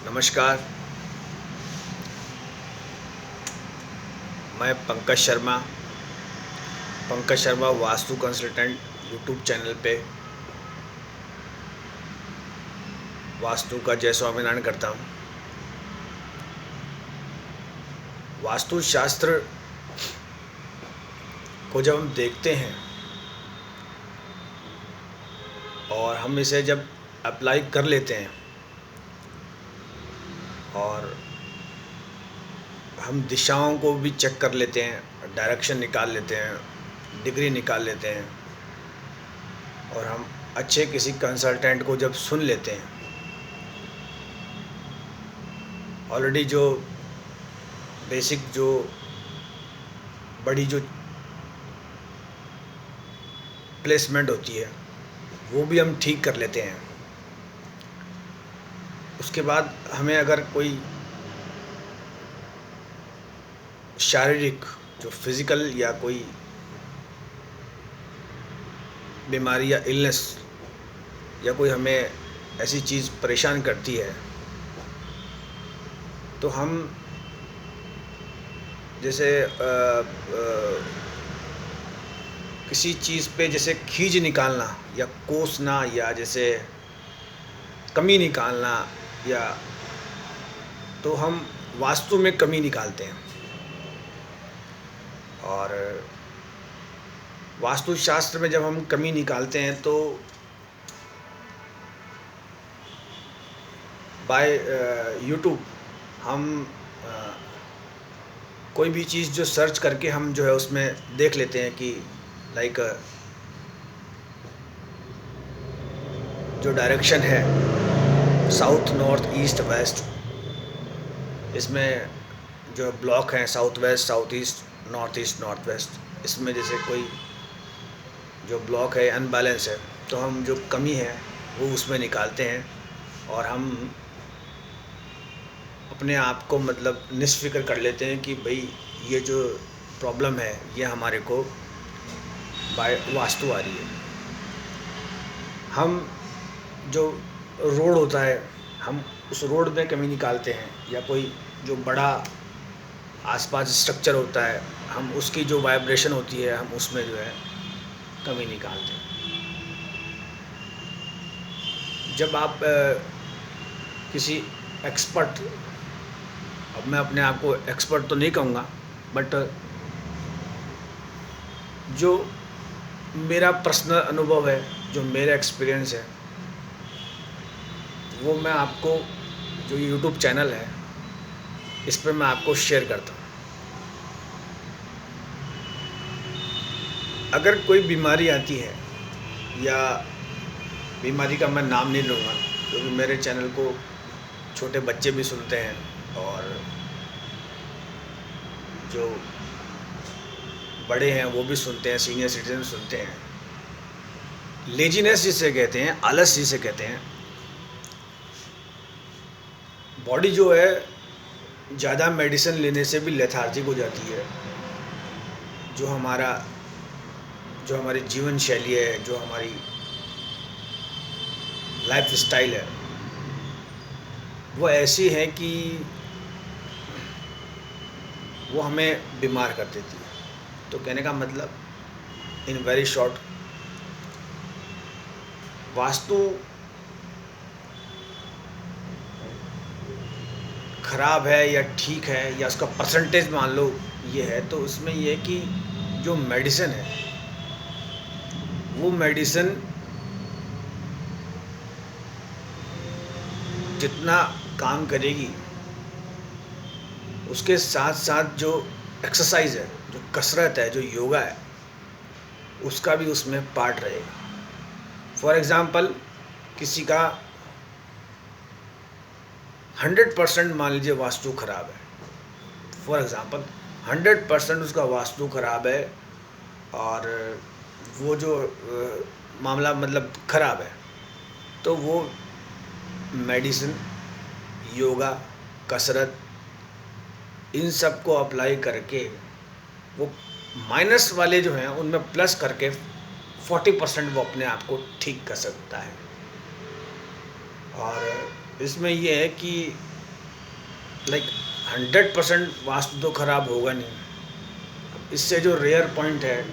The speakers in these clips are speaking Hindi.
नमस्कार। मैं Pankaj Sharma vastu consultant YouTube channel पे वास्तु का जय स्वामीनारायण करता हूँ। वास्तुशास्त्र को जब हम देखते हैं और हम इसे जब अप्लाई कर लेते हैं और हम दिशाओं को भी चेक कर लेते हैं, डायरेक्शन निकाल लेते हैं, डिग्री निकाल लेते हैं और हम अच्छे किसी कंसल्टेंट को जब सुन लेते हैं, ऑलरेडी जो बेसिक जो बड़ी जो प्लेसमेंट होती है वो भी हम ठीक कर लेते हैं। उसके बाद हमें अगर कोई शारीरिक जो फिज़िकल या कोई बीमारी या इलनेस या कोई हमें ऐसी चीज़ परेशान करती है तो हम जैसे किसी चीज़ पे जैसे खींच निकालना या कोसना या जैसे कमी निकालना या तो हम वास्तु में कमी निकालते हैं। और वास्तुशास्त्र में जब हम कमी निकालते हैं तो बाय यूट्यूब हम कोई भी चीज़ जो सर्च करके हम जो है उसमें देख लेते हैं कि लाइक जो डायरेक्शन है साउथ, नॉर्थ, ईस्ट, वेस्ट, इसमें जो ब्लॉक हैं south west, south east, north west, इसमें जैसे कोई जो ब्लॉक है अनबैलेंस है तो हम जो कमी है वो उसमें निकालते हैं और हम अपने आप को मतलब निष्फ़िक्र कर लेते हैं कि भाई ये जो प्रॉब्लम है ये हमारे को बाय वास्तु आ रही है। हम जो रोड होता है हम उस रोड में कमी निकालते हैं या कोई जो बड़ा आसपास स्ट्रक्चर होता है हम उसकी जो वाइब्रेशन होती है हम उसमें जो है कमी निकालते हैं। जब आप किसी एक्सपर्ट, अब मैं अपने आप को एक्सपर्ट तो नहीं कहूँगा बट जो मेरा पर्सनल अनुभव है, जो मेरा एक्सपीरियंस है वो मैं आपको जो यूट्यूब चैनल है इस पर मैं आपको शेयर करता हूँ। अगर कोई बीमारी आती है या बीमारी का मैं नाम नहीं लूँगा क्योंकि मेरे चैनल को छोटे बच्चे भी सुनते हैं और जो बड़े हैं वो भी सुनते हैं, सीनियर सिटीजन सुनते हैं। लेजीनेस जिसे कहते हैं, आलस जिसे कहते हैं, बॉडी जो है ज़्यादा मेडिसिन लेने से भी लेथार्जिक हो जाती है। जो हमारी जीवन शैली है, जो हमारी लाइफ स्टाइल है वो ऐसी है कि वो हमें बीमार कर देती है। तो कहने का मतलब इन वेरी शॉर्ट, वास्तु ख़राब है या ठीक है या उसका परसेंटेज मान लो ये है तो उसमें ये है कि जो मेडिसिन है वो मेडिसिन जितना काम करेगी उसके साथ साथ जो एक्सरसाइज है, जो कसरत है, जो योगा है उसका भी उसमें पार्ट रहेगा। फॉर एग्ज़ाम्पल किसी का 100% मान लीजिए वास्तु ख़राब है, फॉर एग्ज़ाम्पल 100% उसका वास्तु ख़राब है और वो जो मामला मतलब ख़राब है तो वो मेडिसिन, योगा, कसरत इन सब को अप्लाई करके वो माइनस वाले जो हैं उनमें प्लस करके 40% वो अपने आप को ठीक कर सकता है। और इसमें ये है कि लाइक 100% वास्तु तो खराब होगा नहीं। इससे जो रेयर पॉइंट है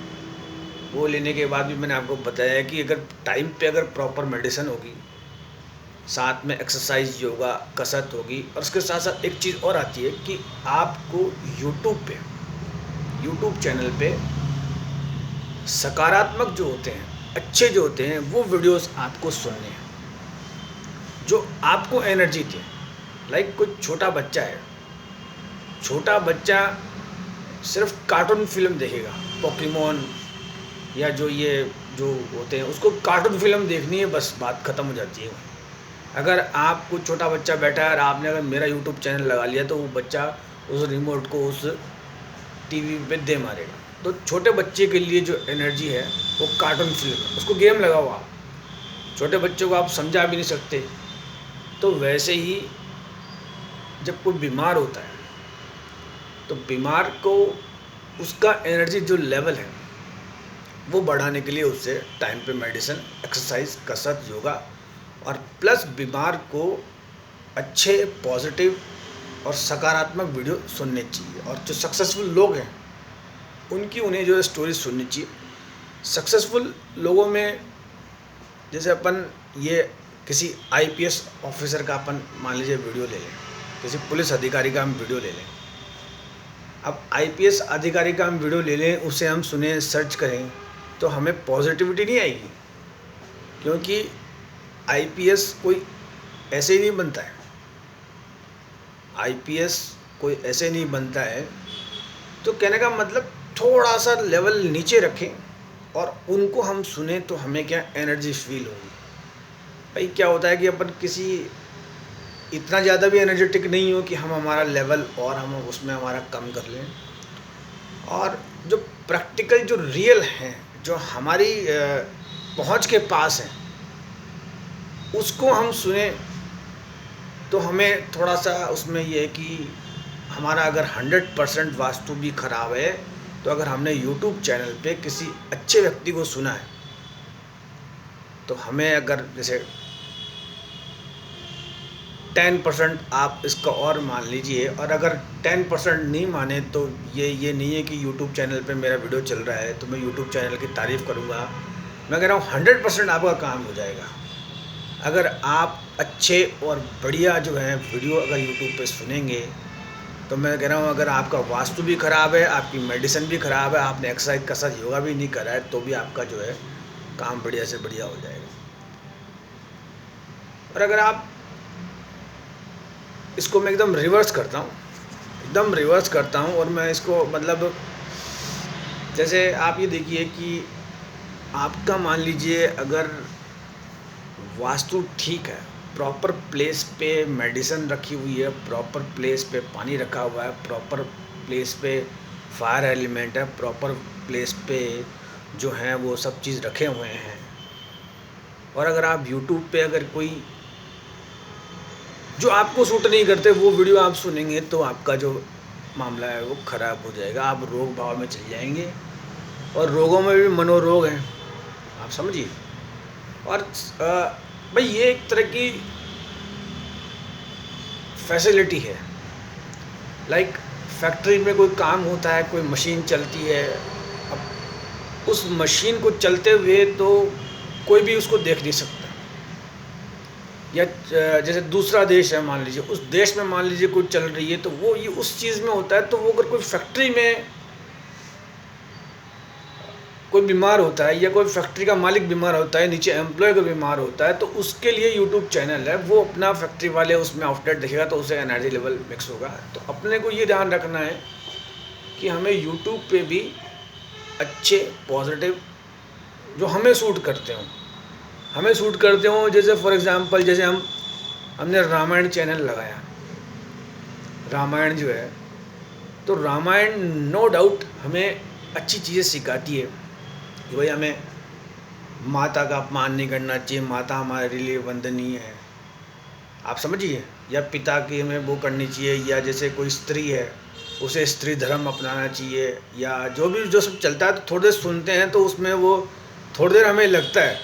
वो लेने के बाद भी मैंने आपको बताया कि अगर टाइम पे अगर प्रॉपर मेडिसिन होगी, साथ में एक्सरसाइज, योगा, कसरत होगी, और उसके साथ साथ एक चीज़ और आती है कि आपको यूट्यूब चैनल पे सकारात्मक जो होते हैं, अच्छे जो होते हैं, वो वीडियोस आपको सुनने हैं जो आपको एनर्जी दें। लाइक कोई छोटा बच्चा सिर्फ कार्टून फिल्म देखेगा, पोकेमोन या जो होते हैं, उसको कार्टून फिल्म देखनी है, बस बात ख़त्म हो जाती है। अगर आप कोई छोटा बच्चा बैठा है और आपने अगर मेरा यूट्यूब चैनल लगा लिया तो वो बच्चा उस रिमोट को उस टीवी पे दे मारेगा। तो छोटे बच्चे के लिए जो एनर्जी है वो कार्टून फिल्म है, उसको गेम लगाओ आप, छोटे बच्चों को आप समझा भी नहीं सकते। तो वैसे ही जब कोई बीमार होता है तो बीमार को उसका एनर्जी जो लेवल है वो बढ़ाने के लिए उससे टाइम पे मेडिसिन, एक्सरसाइज, कसरत, योगा, और प्लस बीमार को अच्छे, पॉजिटिव और सकारात्मक वीडियो सुनने चाहिए। और जो सक्सेसफुल लोग हैं उन्हें जो स्टोरी सुननी चाहिए। सक्सेसफुल लोगों में जैसे अपन ये किसी आईपीएस ऑफिसर का अपन मान लीजिए वीडियो ले लें, किसी पुलिस अधिकारी का हम वीडियो ले लें। अब आईपीएस अधिकारी का हम वीडियो ले लें, उसे हम सुने, सर्च करें, तो हमें पॉजिटिविटी नहीं आएगी, क्योंकि आईपीएस कोई ऐसे ही नहीं बनता है। आईपीएस कोई ऐसे नहीं बनता है। तो कहने का मतलब थोड़ा सा लेवल नीचे रखें और उनको हम सुने तो हमें क्या एनर्जी फील होगी। भाई क्या होता है कि अपन किसी इतना ज़्यादा भी एनर्जेटिक नहीं हो कि हम हमारा लेवल और हम उसमें हमारा कम कर लें। और जो प्रैक्टिकल, जो रियल हैं, जो हमारी पहुंच के पास हैं, उसको हम सुने तो हमें थोड़ा सा उसमें ये है कि हमारा अगर 100% वास्तु भी खराब है तो अगर हमने यूट्यूब चैनल पे किसी अच्छे व्यक्ति को सुना है तो हमें अगर जैसे 10% आप इसका और मान लीजिए, और अगर 10% नहीं माने तो ये नहीं है कि यूट्यूब चैनल पे मेरा वीडियो चल रहा है तो मैं यूट्यूब चैनल की तारीफ़ करूँगा। मैं कह रहा हूँ 100% आपका काम हो जाएगा अगर आप अच्छे और बढ़िया जो है वीडियो अगर यूट्यूब पे सुनेंगे। तो मैं कह रहा हूँ अगर आपका वास्तु भी ख़राब है, आपकी मेडिसिन भी ख़राब है, आपने एक्सरसाइज, कसरत, योगा भी नहीं करा है, तो भी आपका जो है काम बढ़िया से बढ़िया हो जाएगा। और अगर आप इसको मैं एकदम रिवर्स करता हूँ और मैं इसको मतलब जैसे आप ये देखिए कि आपका मान लीजिए अगर वास्तु ठीक है, प्रॉपर प्लेस पे मेडिसिन रखी हुई है, प्रॉपर प्लेस पे पानी रखा हुआ है, प्रॉपर प्लेस पे फायर एलिमेंट है, प्रॉपर प्लेस पे जो है वो सब चीज़ रखे हुए हैं, और अगर आप यूट्यूब पे अगर कोई जो आपको सूट नहीं करते वो वीडियो आप सुनेंगे तो आपका जो मामला है वो ख़राब हो जाएगा। आप रोग भाव में चले जाएंगे, और रोगों में भी मनोरोग हैं, आप समझिए। और भाई ये एक तरह की फैसिलिटी है। लाइक फैक्ट्री में कोई काम होता है, कोई मशीन चलती है, अब उस मशीन को चलते हुए तो कोई भी उसको देख नहीं सकता। या जैसे दूसरा देश है मान लीजिए, उस देश में मान लीजिए कोई चल रही है तो वो ये उस चीज़ में होता है, तो वो अगर कोई फैक्ट्री में कोई बीमार होता है या कोई फैक्ट्री का मालिक बीमार होता है, नीचे एम्प्लॉय का बीमार होता है, तो उसके लिए यूट्यूब चैनल है, वो अपना फैक्ट्री वाले उसमें आउटलेट देखेगा तो उसे एनर्जी लेवल मिक्स होगा। तो अपने को ये ध्यान रखना है कि हमें यूट्यूब पे भी अच्छे पॉजिटिव जो हमें सूट करते हों, जैसे फॉर एग्ज़ाम्पल जैसे हमने रामायण चैनल लगाया, रामायण जो है, तो रामायण नो डाउट हमें अच्छी चीज़ें सिखाती है कि भाई हमें माता का अपमान नहीं करना चाहिए, माता हमारे लिए वंदनीय है, आप समझिए। या पिता की हमें वो करनी चाहिए, या जैसे कोई स्त्री है उसे स्त्री धर्म अपनाना चाहिए, या जो सब चलता है। तो थोड़ी देर सुनते हैं तो उसमें वो थोड़ी देर हमें लगता है,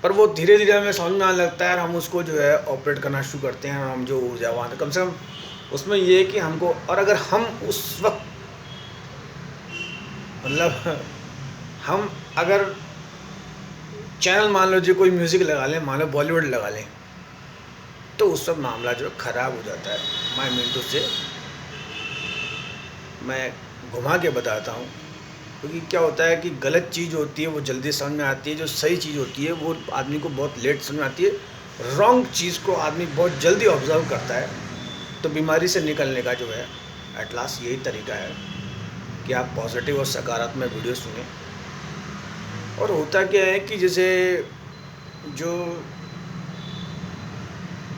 पर वो धीरे धीरे हमें समझ में आने लगता है और हम उसको जो है ऑपरेट करना शुरू करते हैं और हम जो ऊर्जावान है कम से कम उसमें ये है कि हमको, और अगर हम उस वक्त मतलब हम अगर चैनल मान लो जो कोई म्यूज़िक लगा लें, मान लो बॉलीवुड लगा लें, तो उस वक्त मामला जो ख़राब हो जाता है। मैं मिनटों से मैं घुमा के बताता हूँ, क्योंकि क्या होता है कि गलत चीज़ होती है वो जल्दी समझ में आती है, जो सही चीज़ होती है वो आदमी को बहुत लेट समझ में आती है। रॉन्ग चीज़ को आदमी बहुत जल्दी ऑब्जर्व करता है। तो बीमारी से निकलने का जो है एट लास्ट यही तरीका है कि आप पॉजिटिव और सकारात्मक वीडियो सुनें। और होता क्या है कि जैसे जो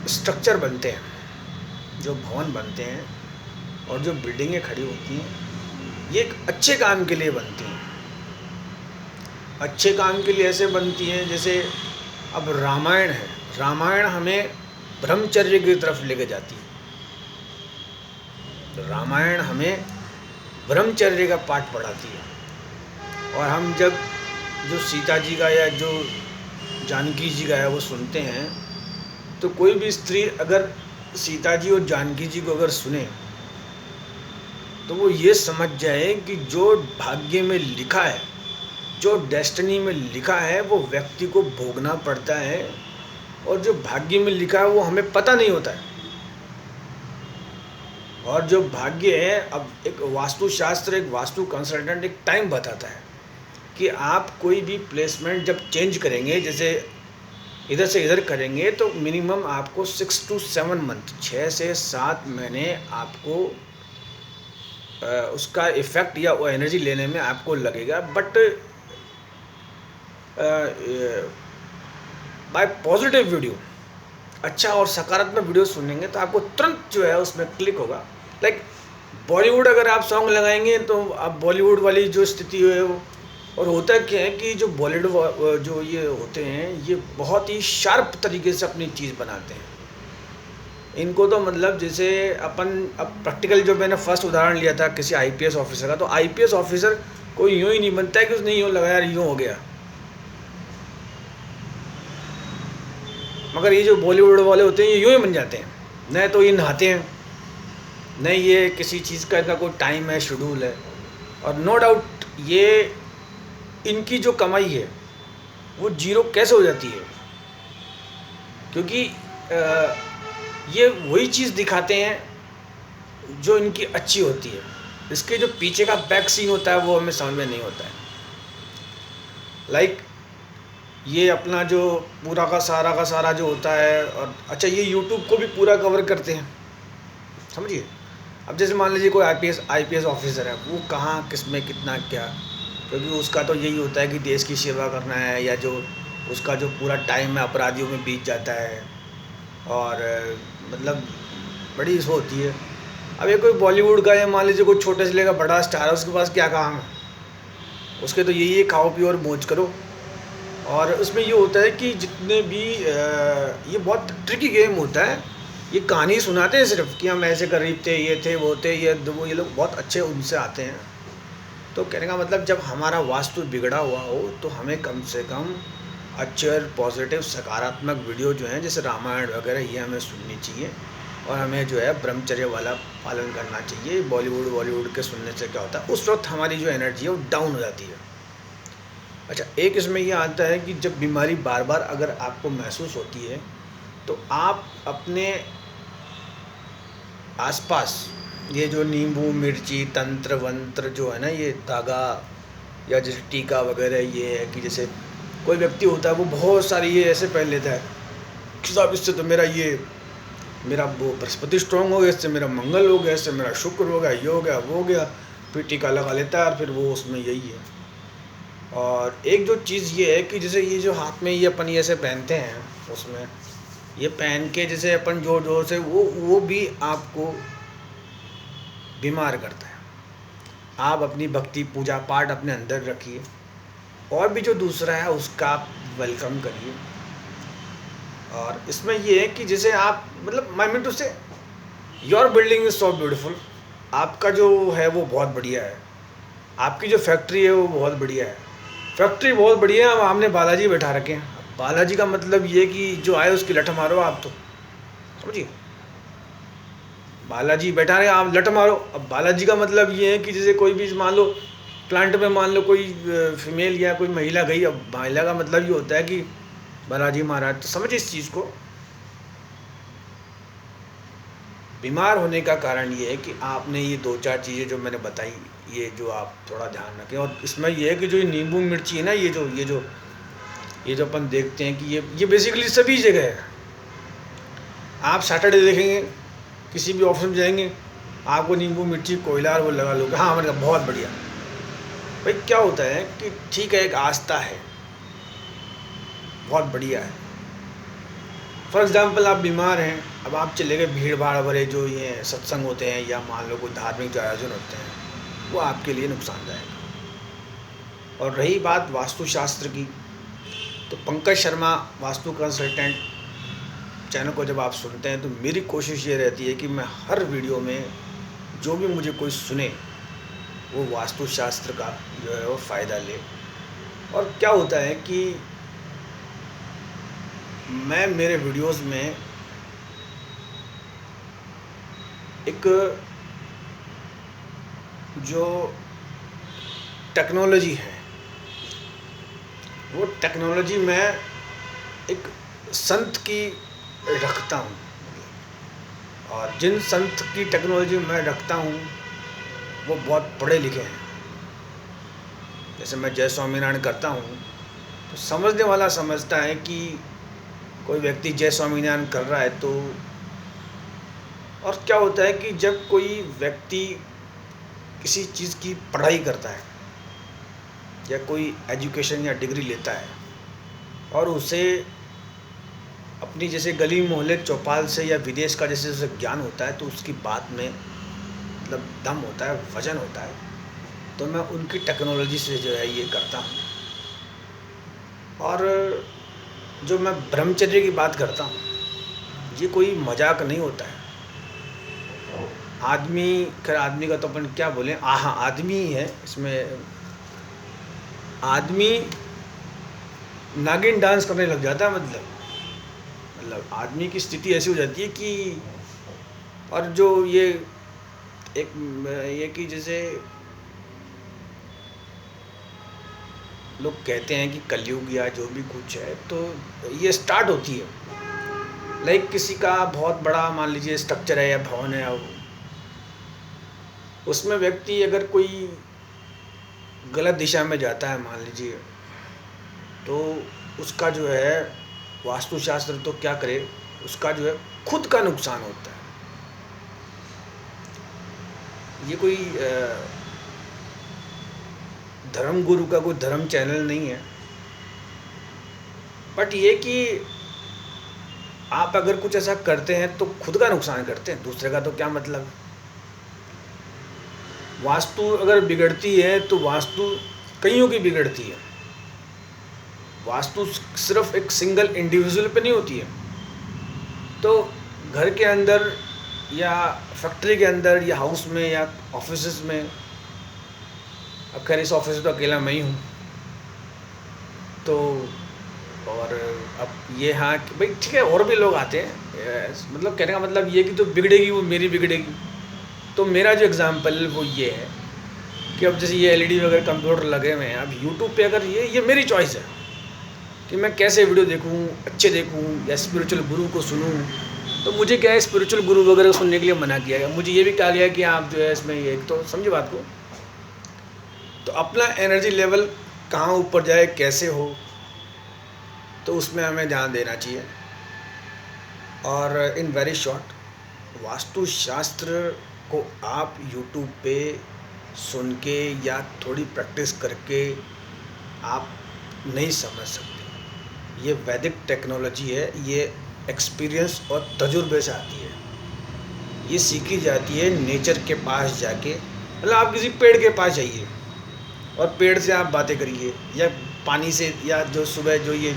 स्ट्रक्चर बनते हैं, जो भवन बनते हैं और जो बिल्डिंगें खड़ी होती हैं, ये एक अच्छे काम के लिए बनती हैं। अच्छे काम के लिए ऐसे बनती हैं जैसे अब रामायण है, रामायण हमें ब्रह्मचर्य की तरफ लेके जाती है। तो रामायण हमें ब्रह्मचर्य का पाठ पढ़ाती है। और हम जब जो सीता जी का या जो जानकी जी का है वो सुनते हैं, तो कोई भी स्त्री अगर सीता जी और जानकी जी को अगर सुने तो वो ये समझ जाए कि जो भाग्य में लिखा है, जो डेस्टिनी में लिखा है, वो व्यक्ति को भोगना पड़ता है। और जो भाग्य में लिखा है वो हमें पता नहीं होता है। और जो भाग्य है, अब एक वास्तुशास्त्र, एक वास्तु कंसल्टेंट एक टाइम बताता है कि आप कोई भी प्लेसमेंट जब चेंज करेंगे, जैसे इधर से इधर करेंगे, तो मिनिमम आपको 6 to 7 मंथ, 6 से 7 महीने आपको उसका इफ़ेक्ट या वो एनर्जी लेने में आपको लगेगा। बट बाय पॉजिटिव वीडियो, अच्छा और सकारात्मक वीडियो सुनेंगे तो आपको तुरंत जो है उसमें क्लिक होगा। लाइक बॉलीवुड अगर आप सॉन्ग लगाएंगे तो आप बॉलीवुड वाली जो स्थिति है वो, और होता क्या है कि जो बॉलीवुड जो ये होते हैं ये बहुत ही शार्प तरीके से अपनी चीज़ बनाते हैं। इनको तो मतलब जैसे अपन अब प्रैक्टिकल जो मैंने फर्स्ट उदाहरण लिया था किसी आईपीएस ऑफिसर का, तो आईपीएस ऑफिसर कोई यूँ ही नहीं बनता है कि उसने यूँ लगाया यूँ हो गया। मगर ये जो बॉलीवुड वाले होते हैं ये यूँ ही बन जाते हैं। न तो ये नहाते हैं, न ये किसी चीज़ का इनका कोई टाइम है, शेड्यूल है। और नो डाउट ये इनकी जो कमाई है वो जीरो कैसे हो जाती है, क्योंकि ये वही चीज़ दिखाते हैं जो इनकी अच्छी होती है। इसके जो पीछे का बैक सीन होता है वो हमें समझ में नहीं होता है। लाइक ये अपना जो पूरा का सारा जो होता है, और अच्छा ये यूट्यूब को भी पूरा कवर करते हैं, समझिए। अब जैसे मान लीजिए कोई आईपीएस ऑफिसर है, वो कहाँ किस में कितना क्या, क्योंकि उसका तो यही होता है कि देश की सेवा करना है, या जो उसका जो पूरा टाइम है अपराधियों में बीत जाता है। और मतलब बड़ी इसो होती है। अब ये कोई बॉलीवुड का या मान लीजिए कोई छोटे से लेकर बड़ा स्टार है, उसके पास क्या काम है, उसके तो यही है खाओ पियो और मौज करो। और उसमें ये होता है कि जितने भी ये बहुत ट्रिकी गेम होता है। ये कहानी सुनाते हैं सिर्फ कि हम ऐसे गरीब थे, ये थे, वो थे, ये लोग बहुत अच्छे उनसे आते हैं। तो कहने का मतलब जब हमारा वास्तु बिगड़ा हुआ हो तो हमें कम से कम अच्छे और पॉजिटिव सकारात्मक वीडियो जो हैं जैसे रामायण वगैरह ये हमें सुननी चाहिए। और हमें जो है ब्रह्मचर्य वाला पालन करना चाहिए। बॉलीवुड के सुनने से क्या होता है, उस वक्त हमारी जो एनर्जी है वो डाउन हो जाती है। अच्छा, एक इसमें ये आता है कि जब बीमारी बार बार अगर आपको महसूस होती है तो आप अपने आसपास ये जो नींबू मिर्ची तंत्र वंत्र जो है ना, ये धागा या जैसे टीका वगैरह, ये है कि जैसे कोई व्यक्ति होता है वो बहुत सारी ये ऐसे पहन लेता है कि साहब इससे तो मेरा वो बृहस्पति स्ट्रॉन्ग हो गया, इससे मेरा मंगल हो गया, इससे मेरा शुक्र हो गया, ये हो गया, वो हो गया। फिर टीका लगा लेता है और फिर वो उसमें यही है। और एक जो चीज़ ये है कि जैसे ये जो हाथ में ये अपन ये ऐसे पहनते हैं, उसमें ये पहन के जैसे अपन जोर जोर से वो भी आपको बीमार करता है। आप अपनी भक्ति पूजा पाठ अपने अंदर रखिए, और भी जो दूसरा है उसका आप वेलकम करिए। और इसमें ये है कि जैसे आप मतलब मैं मीन टू से your building is so beautiful, आपका जो है वो बहुत बढ़िया है, आपकी जो फैक्ट्री है वो बहुत बढ़िया है। फैक्ट्री बहुत बढ़िया है, अब हमने बालाजी बैठा रखे हैं, बालाजी का मतलब ये कि जो आए उसकी लठ मारो आप, तो समझिए, बालाजी बैठा रहे आप लठ मारो। अब बालाजी का मतलब ये है कि जैसे कोई भी मान लो प्लांट में मान लो कोई फीमेल या कोई महिला गई, अब महिला का मतलब ये होता है कि बालाजी महाराज, तो समझिए इस चीज़ को। बीमार होने का कारण ये है कि आपने ये 2-4 चीज़ें जो मैंने बताई, ये जो आप थोड़ा ध्यान रखें। और इसमें ये है कि जो ये नींबू मिर्ची है ना, ये जो अपन देखते हैं कि ये बेसिकली सभी जगह है। आप सैटरडे देखेंगे, किसी भी ऑफिस में जाएंगे, आपको नींबू मिर्ची कोयला और वो लगा लोगे, हाँ मैंने कहा बहुत बढ़िया। भाई क्या होता है कि ठीक है, एक आस्था है, बहुत बढ़िया है। फॉर एग्ज़ाम्पल आप बीमार हैं, अब आप चले गए भीड़ भाड़ भरे जो ये सत्संग होते हैं या मान लो कोई धार्मिक जो आयोजन होते हैं, वो आपके लिए नुकसानदायक। और रही बात वास्तुशास्त्र की, तो पंकज शर्मा वास्तु कंसल्टेंट चैनल को जब आप सुनते हैं तो मेरी कोशिश ये रहती है कि मैं हर वीडियो में जो भी मुझे कोई सुने वो वास्तुशास्त्र का जो है वो फ़ायदा ले। और क्या होता है कि मैं मेरे वीडियोस में एक जो टेक्नोलॉजी है, वो टेक्नोलॉजी मैं एक संत की रखता हूँ, और जिन संत की टेक्नोलॉजी मैं रखता हूँ वो बहुत पढ़े लिखे हैं। जैसे मैं जय स्वामीनारायण करता हूँ तो समझने वाला समझता है कि कोई व्यक्ति जय स्वामीनारायण कर रहा है तो। और क्या होता है कि जब कोई व्यक्ति किसी चीज़ की पढ़ाई करता है या कोई एजुकेशन या डिग्री लेता है और उसे अपनी जैसे गली मोहल्ले चौपाल से या विदेश का जैसे उसे ज्ञान होता है, तो उसकी बात में मतलब दम होता है, वजन होता है। तो मैं उनकी टेक्नोलॉजी से जो है ये करता हूँ। और जो मैं ब्रह्मचर्य की बात करता हूँ, ये कोई मजाक नहीं होता है। आदमी, खैर आदमी का तो अपन क्या बोलें, हाँ आदमी ही है इसमें। आदमी नागिन डांस करने लग जाता है, मतलब आदमी की स्थिति ऐसी हो जाती है कि, और जो ये कि जैसे लोग कहते हैं कि कलयुग या जो भी कुछ है, तो ये स्टार्ट होती है। लाइक किसी का बहुत बड़ा मान लीजिए स्ट्रक्चर है या भवन है, अब उसमें व्यक्ति अगर कोई गलत दिशा में जाता है मान लीजिए, तो उसका जो है वास्तुशास्त्र तो क्या करे, उसका जो है खुद का नुकसान होता है। ये कोई धर्म गुरु का कोई धर्म चैनल नहीं है, बट ये कि आप अगर कुछ ऐसा करते हैं तो खुद का नुकसान करते हैं, दूसरे का तो क्या मतलब। वास्तु अगर बिगड़ती है तो वास्तु कईयों की बिगड़ती है। वास्तु सिर्फ एक सिंगल इंडिविजुअल पे नहीं होती है। तो घर के अंदर या फैक्ट्री के अंदर या हाउस में या ऑफिस में, अब खैर इस ऑफिस में तो अकेला मैं ही हूँ, तो और अब ये हाँ कि भाई ठीक है और भी लोग आते हैं, मतलब कहने का मतलब ये कि जो बिगड़ेगी वो मेरी बिगड़ेगी। तो मेरा जो एग्ज़ाम्पल वो ये है कि अब जैसे ये एलईडी वगैरह कंप्यूटर लगे हुए हैं, अब यूट्यूब पे अगर ये मेरी चॉइस है कि मैं कैसे वीडियो देखूं, अच्छे देखूं या स्पिरिचुअल गुरु को सुनूं। तो मुझे क्या है, स्पिरिचुअल गुरु वगैरह सुनने के लिए मना किया गया। मुझे ये भी कहा गया कि आप जो है इसमें ये, तो समझे बात को, तो अपना एनर्जी लेवल कहाँ ऊपर जाए, कैसे हो, तो उसमें हमें ध्यान देना चाहिए। और इन वेरी शॉर्ट, वास्तुशास्त्र को आप यूट्यूब पे सुन के या थोड़ी प्रैक्टिस करके आप नहीं समझ सकते। ये वैदिक टेक्नोलॉजी है, ये एक्सपीरियंस और तजुर्बे से आती है। ये सीखी जाती है नेचर के पास जाके, मतलब आप किसी पेड़ के पास जाइए और पेड़ से आप बातें करिए, या पानी से, या जो सुबह जो ये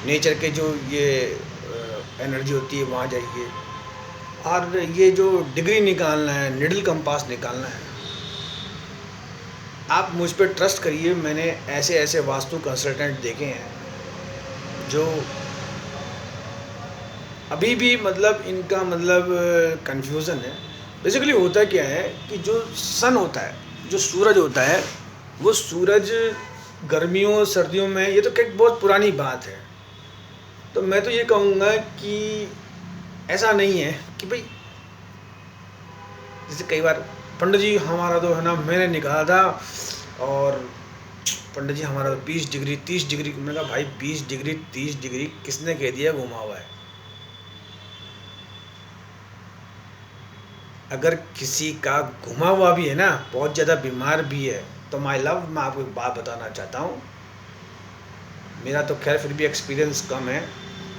नेचर के जो ये एनर्जी होती है वहाँ जाइए। और ये जो डिग्री निकालना है, निडल कंपास निकालना है, आप मुझ पर ट्रस्ट करिए। मैंने ऐसे ऐसे वास्तु कंसल्टेंट देखे हैं जो अभी भी मतलब इनका मतलब कन्फ्यूज़न है। बेसिकली होता क्या है कि जो सन होता है, जो सूरज होता है, वो सूरज गर्मियों सर्दियों में, ये तो एक बहुत पुरानी बात है। तो मैं तो ये कहूँगा कि ऐसा नहीं है कि भाई, जैसे कई बार पंडित जी हमारा तो है ना, मैंने निकाला था और पंडित जी हमारा तो 20 डिग्री 30 डिग्री, मैंने कहा भाई 20 डिग्री 30 डिग्री किसने कह दिया घुमा हुआ है? अगर किसी का घुमा हुआ भी है ना, बहुत ज़्यादा बीमार भी है, तो माय लव, मैं आपको एक बात बताना चाहता हूँ। मेरा तो खैर फिर भी एक्सपीरियंस कम है,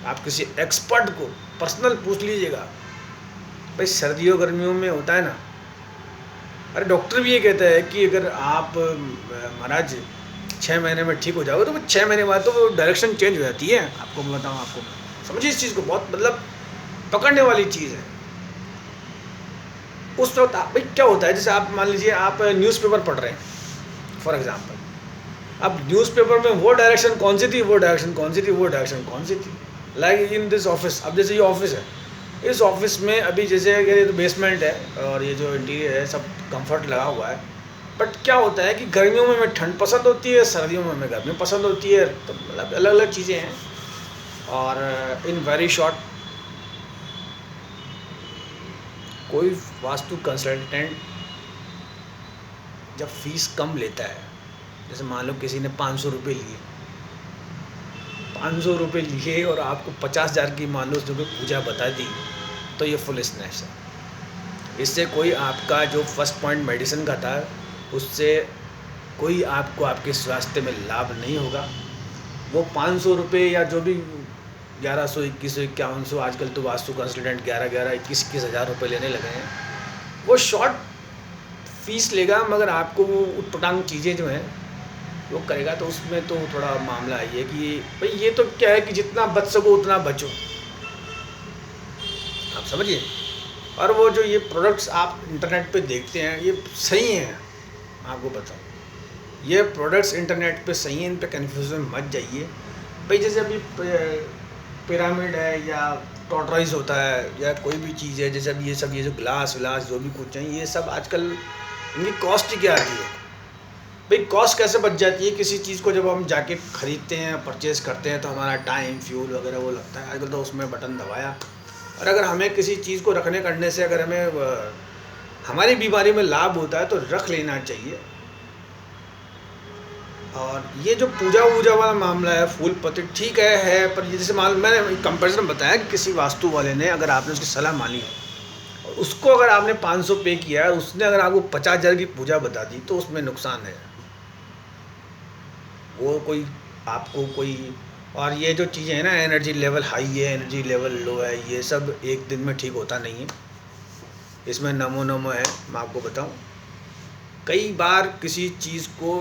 आप किसी एक्सपर्ट को पर्सनल पूछ लीजिएगा। भाई सर्दियों गर्मियों में होता है ना, अरे डॉक्टर भी ये कहता है कि अगर आप महाराज 6 महीने में ठीक हो जाओगे, तो वो 6 महीने बाद तो वो डायरेक्शन चेंज हो जाती है। आपको मैं बताऊँ, आपको समझिए इस चीज़ को, बहुत मतलब पकड़ने वाली चीज़ है। उस वक्त भाई क्या होता है, जैसे आप मान लीजिए आप न्यूज़पेपर पढ़ रहे हैं फॉर एग्जांपल, अब न्यूज़पेपर में वो डायरेक्शन कौन सी थी, वो डायरेक्शन कौन सी थी, वो डायरेक्शन कौन सी थी, लाइक इन दिस ऑफिस। अब जैसे ये ऑफिस है, इस ऑफिस में अभी जैसे ये तो बेसमेंट है और ये जो इंटीरियर है सब कंफर्ट लगा हुआ है, बट क्या होता है कि गर्मियों में हमें ठंड पसंद होती है, सर्दियों में हमें गर्मी पसंद होती है, तो मतलब अलग अलग चीज़ें हैं। और इन वेरी शॉर्ट, कोई वास्तु कंसल्टेंट जब फीस कम लेता है, जैसे मान लो किसी ने 500 रुपये लिए, 500 रुपये लिए और आपको 50,000 की मान लो उसने पूजा बता दी, तो ये फुल स्नैश है। इससे कोई आपका जो फर्स्ट पॉइंट मेडिसिन का था, उससे कोई आपको आपके स्वास्थ्य में लाभ नहीं होगा। वो 500 रुपये या जो भी 1100 2100 5100, आजकल तो वास्तु कंसल्टेंट 11 11 21 21 हज़ार रुपये लेने लगे हैं, वो शॉर्ट फीस लेगा, मगर आपको वो उटपटांग चीज़ें जो हैं वो करेगा। तो उसमें तो थोड़ा मामला ये है कि भाई ये तो क्या है कि जितना बच सको उतना बचो, आप समझिए। और वो जो ये प्रोडक्ट्स आप इंटरनेट पे देखते हैं, ये सही हैं, आपको बताऊँ, ये प्रोडक्ट्स इंटरनेट पे सही हैं, इन पे कन्फ्यूज़न मत जाइए। भाई जैसे अभी पिरामिड है या टॉर्टोइज होता है या कोई भी चीज़ है, जैसे अब ये जो ग्लास व्लास जो भी कुछ हैं, ये सब आजकल इनकी कॉस्ट ही क्या आती है? भाई कॉस्ट कैसे बच जाती है किसी चीज़ को, जब हम जाके ख़रीदते हैं परचेज़ करते हैं तो हमारा टाइम फ्यूल वगैरह वो लगता है। आजकल तो उसमें बटन दबाया, और अगर हमें किसी चीज़ को रखने करने से अगर हमें हमारी बीमारी में लाभ होता है तो रख लेना चाहिए। और ये जो पूजा वूजा वाला मामला है, फूल पत्ती ठीक है, पर ये जैसे मान मैंने कंपैरिजन बताया कि किसी वास्तु वाले ने अगर आपने उसकी सलाह मानी और उसको अगर आपने 500 पे किया है, उसने अगर आपको 50,000 की पूजा बता दी, तो उसमें नुकसान है। वो कोई आपको कोई, और ये जो चीज़ें हैं ना, एनर्जी लेवल हाई है, एनर्जी लेवल लो है, ये सब एक दिन में ठीक होता नहीं है। इसमें नमो नमो है, मैं आपको बताऊं, कई बार किसी चीज़ को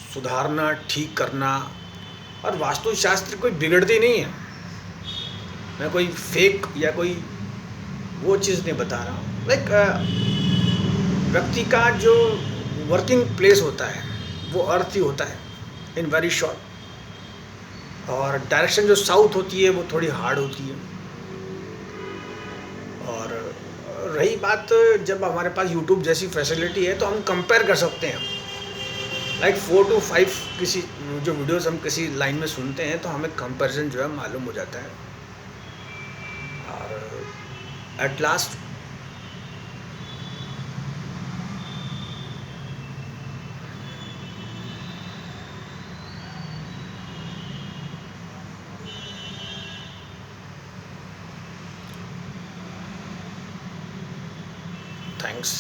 सुधारना, ठीक करना, और वास्तुशास्त्र कोई बिगड़ती नहीं है। मैं कोई फेक या कोई वो चीज़ नहीं बता रहा हूँ। लाइक व्यक्ति का जो वर्किंग प्लेस होता है वो अर्थ ही होता है इन वेरी शॉर्ट, और डायरेक्शन जो साउथ होती है वो थोड़ी हार्ड होती है। और रही बात, जब हमारे पास यूट्यूब जैसी फैसिलिटी है तो हम कंपेयर कर सकते हैं, लाइक 4 to 5 किसी जो वीडियोस हम किसी लाइन में सुनते हैं तो हमें कंपैरिजन जो है मालूम हो जाता है। और एट लास्ट थैंक्स।